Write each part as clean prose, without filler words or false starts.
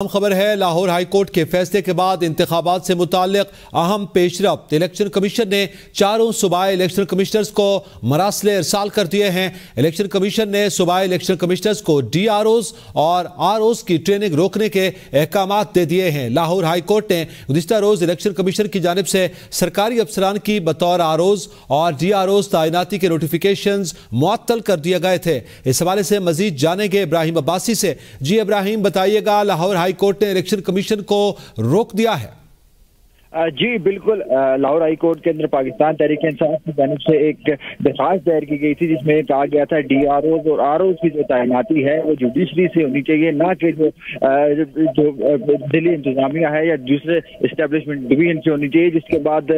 खबर है Lahore high court के फैसले के बाद इंतखाबात से मुताल्लिक अहम पेशरफ्त। इलेक्शन कमीशन ने चारों सूबाई इलेक्शन कमिश्नर्स को मरासले इरसाल कर दिए हैं। इलेक्शन कमीशन ने सूबाई इलेक्शन कमिश्नर्स को DROs और ROs की ट्रेनिंग रोकने के अहकामात दे दिए हैं। लाहौर हाई कोर्ट ने गुज़िश्ता रोज इलेक्शन कमीशन की जानिब से सरकारी अफसरान की बतौर ROs और DROs तैनाती के नोटिफिकेशन मुअत्तल कर दिए गए थे। इस हवाले से मजीद जानेंगे इब्राहिम अब्बासी से। जी इब्राहिम, बताइएगा, लाहौर हाई कोर्ट ने इलेक्शन कमीशन को रोक दिया है। जी बिल्कुल, लाहौर हाई कोर्ट के अंदर पाकिस्तान तहरीक इंसाफ की जानिब से एक दरख्वास्त दायर की गई थी जिसमें कहा गया था DROs और ROs की जो तैनाती है वो जुडिशरी से होनी चाहिए, ना कि जो दिल्ली इंतजामिया है या दूसरे इस्टेब्लिशमेंट डिवीजन से होनी चाहिए। जिसके बाद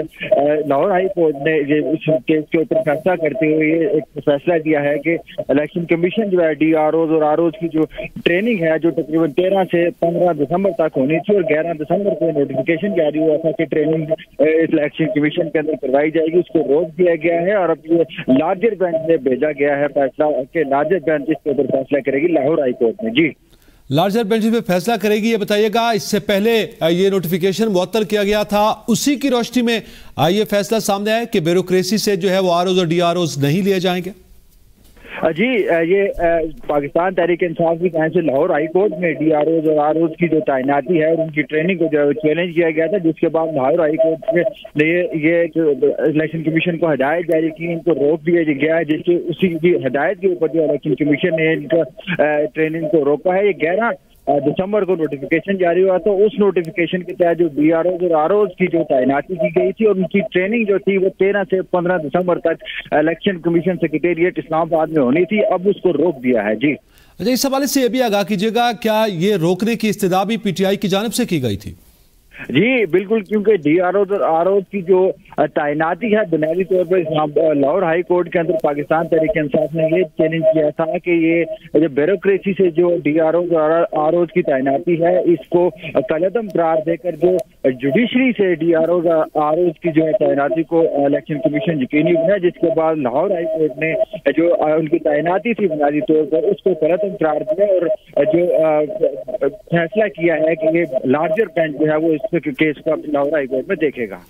लाहौर हाई कोर्ट ने इस केस के ऊपर फैसला करते हुए एक फैसला दिया है कि इलेक्शन कमीशन जो है DROs और ROs की जो ट्रेनिंग है जो तकरीबन 13 से 15 दिसंबर तक होनी थी और 11 दिसंबर को नोटिफिकेशन जारी हुआ था कि ट्रेनिंग इलेक्शन कमीशन के अंदर करवाई जाएगी, उसको रोक दिया गया है। और अब ये लार्जर बेंच में भेजा गया है फैसला कि लार्जर बेंच इसके ऊपर फैसला करेगी लाहौर हाई कोर्ट में। जी, लार्जर बेंच में फैसला करेगी। ये बताइएगा, इससे पहले ये नोटिफिकेशन मुअत्तल किया गया था, उसी की रोशनी में ये फैसला सामने आया कि ब्यूरोक्रेसी से जो है वो ROs और DROs नहीं लिए जाएंगे। जी, ये पाकिस्तान तहरीक इंसाफ की जानिब से लाहौर हाई कोर्ट में DROs और ROs की जो तैनाती है और उनकी ट्रेनिंग को जो चैलेंज किया गया था, जिसके बाद लाहौर हाई कोर्ट ने ये जो इलेक्शन कमीशन को हदायत जारी की, इनको रोक दिया गया है। जिसके उसी की हदायत के ऊपर जो इलेक्शन कमीशन ने इनका ट्रेनिंग को रोका है। ये 11 दिसंबर को नोटिफिकेशन जारी हुआ था। उस नोटिफिकेशन के तहत जो DROs और ROs की जो तैनाती की गई थी और उनकी ट्रेनिंग जो थी वो 13 से 15 दिसंबर तक इलेक्शन कमीशन सेक्रेटेरिएट इस्लामाबाद में होनी थी, अब उसको रोक दिया है। जी अच्छा, इस हवाले से ये भी आगाह कीजिएगा, क्या ये रोकने की इस्तदा भी PTI की जानिब से की गई थी? जी बिल्कुल, क्योंकि DROs और ROs की जो तैनाती है बुनियादी तौर पर लाहौर हाई कोर्ट के अंदर पाकिस्तान तहरीक इंसाफ ने ये चैलेंज किया था कि ये जो ब्यूरोक्रेसी से जो DROs और ROs की तैनाती है इसको कलअदम करार देकर जो जुडिशरी से DROs और ROs की जो है तैनाती को इलेक्शन कमीशन यकीनी बनाया। जिसके बाद लाहौर हाई कोर्ट ने जो उनकी तैनाती थी बुनियादी तौर पर उसको कलअदम करार दिया और जो फैसला किया है कि ये लार्जर बेंच जो है वो इस केस को लाहौर हाई कोर्ट में देखेगा।